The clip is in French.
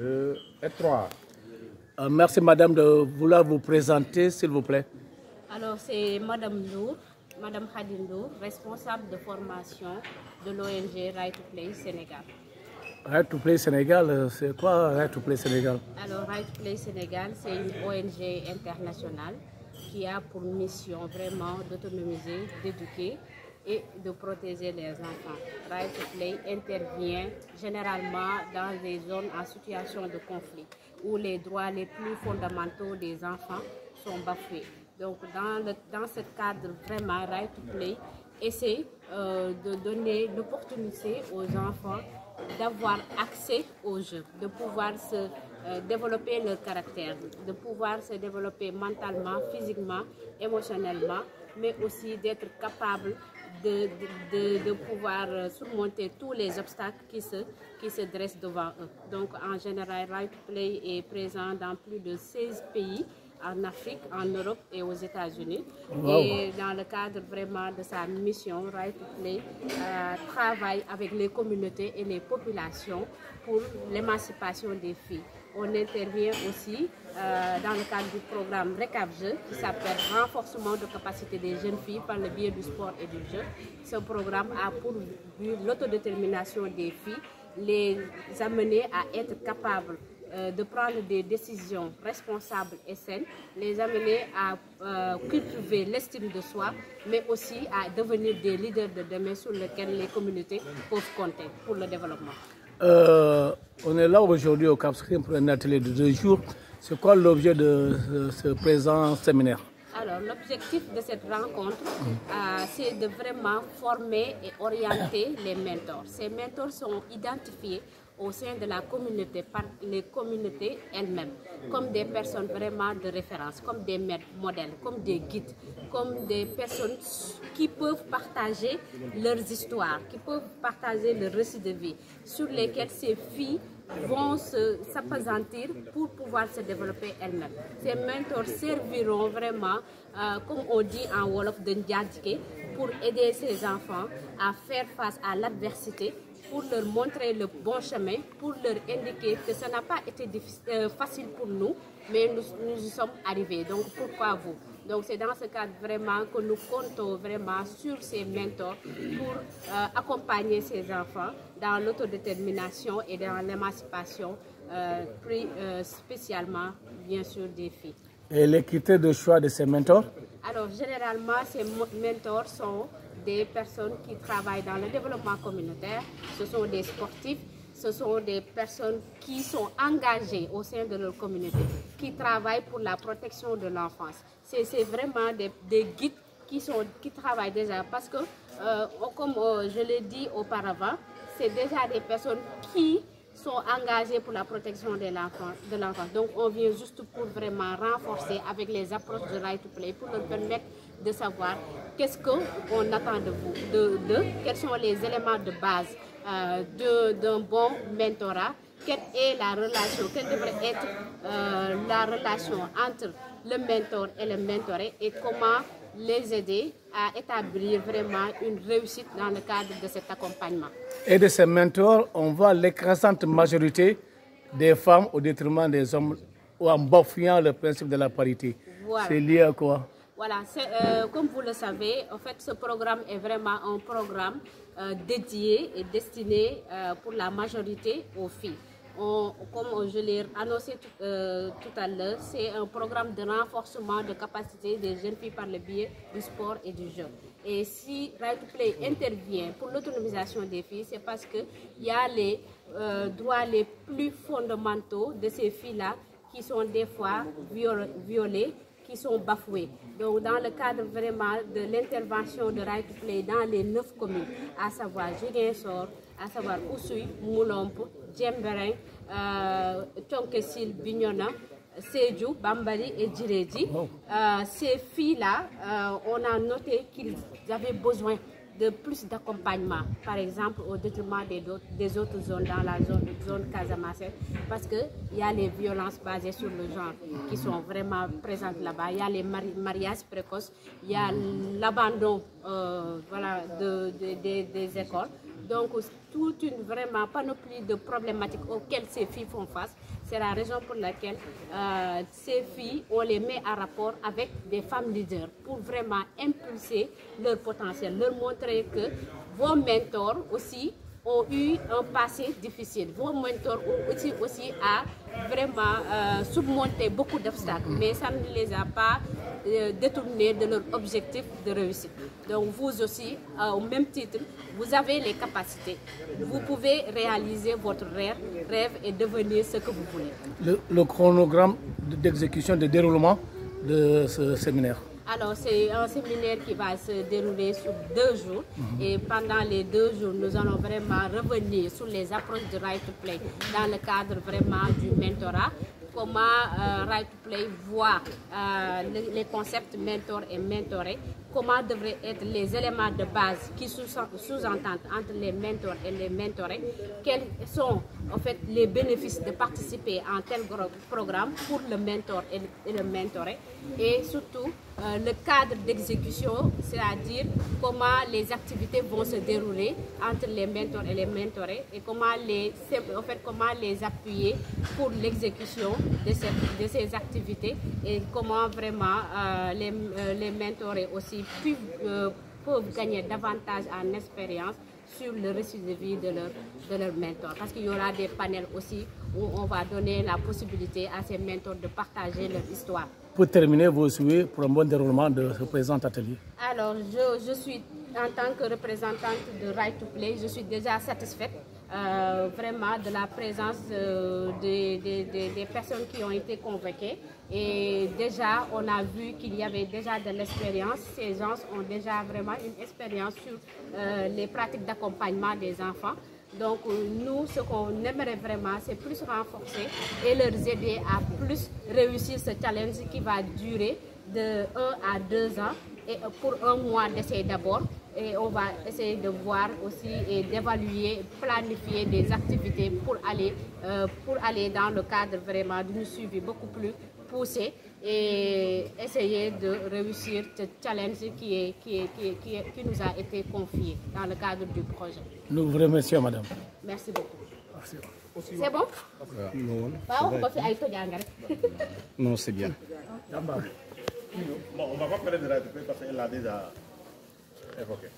2 et 3. Merci madame de vouloir vous présenter, s'il vous plaît. Alors c'est Madame Nour, Madame Khadine Nour, responsable de formation de l'ONG Right to Play Sénégal. Right to Play Sénégal, c'est quoi Right to Play Sénégal? Alors Right to Play Sénégal, c'est une ONG internationale qui a pour mission vraiment d'autonomiser, d'éduquer et de protéger les enfants. Right to Play intervient généralement dans des zones en situation de conflit où les droits les plus fondamentaux des enfants sont bafoués. Donc dans ce cadre, vraiment, Right to Play essaie de donner l'opportunité aux enfants d'avoir accès aux jeux, de pouvoir se développer leur caractère, de pouvoir se développer mentalement, physiquement, émotionnellement, mais aussi d'être capable de pouvoir surmonter tous les obstacles qui se dressent devant eux. Donc en général, Right to Play est présent dans plus de 16 pays, en Afrique, en Europe et aux États-Unis. Wow. Et dans le cadre vraiment de sa mission, Right to Play travaille avec les communautés et les populations pour l'émancipation des filles. On intervient aussi dans le cadre du programme RECAP-Jeux qui s'appelle Renforcement de capacité des jeunes filles par le biais du sport et du jeu. Ce programme a pour but l'autodétermination des filles, les amener à être capables de prendre des décisions responsables et saines, les amener à cultiver l'estime de soi, mais aussi à devenir des leaders de demain sur lesquels les communautés peuvent compter pour le développement. On est là aujourd'hui au Cap Skirring pour un atelier de 2 jours. C'est quoi l'objet de ce présent séminaire? Alors, l'objectif de cette rencontre, c'est de vraiment former et orienter les mentors. Ces mentors sont identifiés au sein de la communauté par les communautés elles-mêmes, comme des personnes vraiment de référence, comme des modèles, comme des guides, comme des personnes qui peuvent partager leurs histoires, qui peuvent partager le récit de vie, sur lesquels ces filles vont s'appesantir pour pouvoir se développer elles-mêmes. Ces mentors serviront vraiment, comme on dit en Wolof, de Ndiadjike, pour aider ces enfants à faire face à l'adversité, pour leur montrer le bon chemin, pour leur indiquer que ça n'a pas été facile pour nous, mais nous y sommes arrivés. Donc pourquoi vous? Donc c'est dans ce cadre vraiment que nous comptons vraiment sur ces mentors pour accompagner ces enfants dans l'autodétermination et dans l'émancipation, spécialement bien sûr des filles. Et les critères de choix de ces mentors? Alors généralement ces mentors sont des personnes qui travaillent dans le développement communautaire, ce sont des sportifs, ce sont des personnes qui sont engagées au sein de leur communauté, qui travaillent pour la protection de l'enfance. C'est vraiment des guides qui travaillent déjà parce que, comme je l'ai dit auparavant, c'est déjà des personnes qui sont engagées pour la protection de l'enfant. Donc on vient juste pour vraiment renforcer avec les approches de Right to Play pour leur permettre de savoir qu'est-ce qu'on attend de vous, quels sont les éléments de base d'un bon mentorat, quelle est la relation, quelle devrait être la relation entre le mentor et le mentoré et comment les aider à établir vraiment une réussite dans le cadre de cet accompagnement. Et de ces mentors, on voit l'écrasante majorité des femmes au détriment des hommes ou en bafouant le principe de la parité. Voilà. C'est lié à quoi? Voilà, comme vous le savez, en fait, ce programme est vraiment un programme dédié et destiné pour la majorité aux filles. Comme je l'ai annoncé tout à l'heure, c'est un programme de renforcement de capacité des jeunes filles par le biais du sport et du jeu. Et si Right to Play intervient pour l'autonomisation des filles, c'est parce qu'il y a les droits les plus fondamentaux de ces filles-là qui sont des fois violés, qui sont bafoués. Donc dans le cadre vraiment de l'intervention de Right to Play dans les 9 communes, à savoir Ziguinchor, à savoir Oussouye, Moulomp, Djembering, Thionck-Essyl, Bignona, Sédhiou, Bambali et Djirédji. Ces filles-là, on a noté qu'ils avaient besoin de plus d'accompagnement, par exemple au détriment des autres zones, dans la zone Casamance, parce qu'il y a les violences basées sur le genre qui sont vraiment présentes là-bas, il y a les mariages précoces, il y a l'abandon voilà, des écoles. Donc toute une vraiment panoplie de problématiques auxquelles ces filles font face. C'est la raison pour laquelle ces filles, on les met en rapport avec des femmes leaders pour vraiment impulser leur potentiel, leur montrer que vos mentors aussi ont eu un passé difficile. Vos mentors ont aussi à vraiment surmonter beaucoup d'obstacles, mais ça ne les a pas détournés de leur objectif de réussite. Donc vous aussi, au même titre, vous avez les capacités. Vous pouvez réaliser votre rêve et devenir ce que vous voulez. Le chronogramme d'exécution, de déroulement de ce séminaire? Alors, c'est un séminaire qui va se dérouler sur 2 jours. Et pendant les 2 jours, nous allons vraiment revenir sur les approches de Right to Play dans le cadre vraiment du mentorat. Comment Right to Play voit les concepts mentor et mentoré, comment devraient être les éléments de base qui sous-entendent entre les mentors et les mentorés, quels sont en fait les bénéfices de participer à un tel programme pour le mentor et le mentoré, et surtout le cadre d'exécution, c'est-à-dire comment les activités vont se dérouler entre les mentors et les mentorés et comment les appuyer pour l'exécution de ces activités et comment vraiment les mentorés aussi peuvent gagner davantage en expérience sur le récit de vie de leur mentor. Parce qu'il y aura des panels aussi où on va donner la possibilité à ces mentors de partager leur histoire. Pour terminer, vos souhaits pour un bon déroulement de ce présent atelier? Alors, je suis, en tant que représentante de Right to Play, je suis déjà satisfaite vraiment de la présence des personnes qui ont été convoquées. Et déjà, on a vu qu'il y avait déjà de l'expérience. Ces gens ont déjà vraiment une expérience sur les pratiques d'accompagnement des enfants. Donc nous, ce qu'on aimerait vraiment, c'est plus renforcer et leur aider à plus réussir ce challenge qui va durer de 1 à 2 ans et pour 1 mois d'essai d'abord. Et on va essayer de voir aussi et d'évaluer, planifier des activités pour aller dans le cadre vraiment d'une suivi beaucoup plus poussé et essayer de réussir ce challenge qui nous a été confié dans le cadre du projet. Nous vous remercions, madame. Merci beaucoup. C'est bon? Non, c'est bien. Bon, on va pas parler de la parce qu'elle l'a déjà évoqué.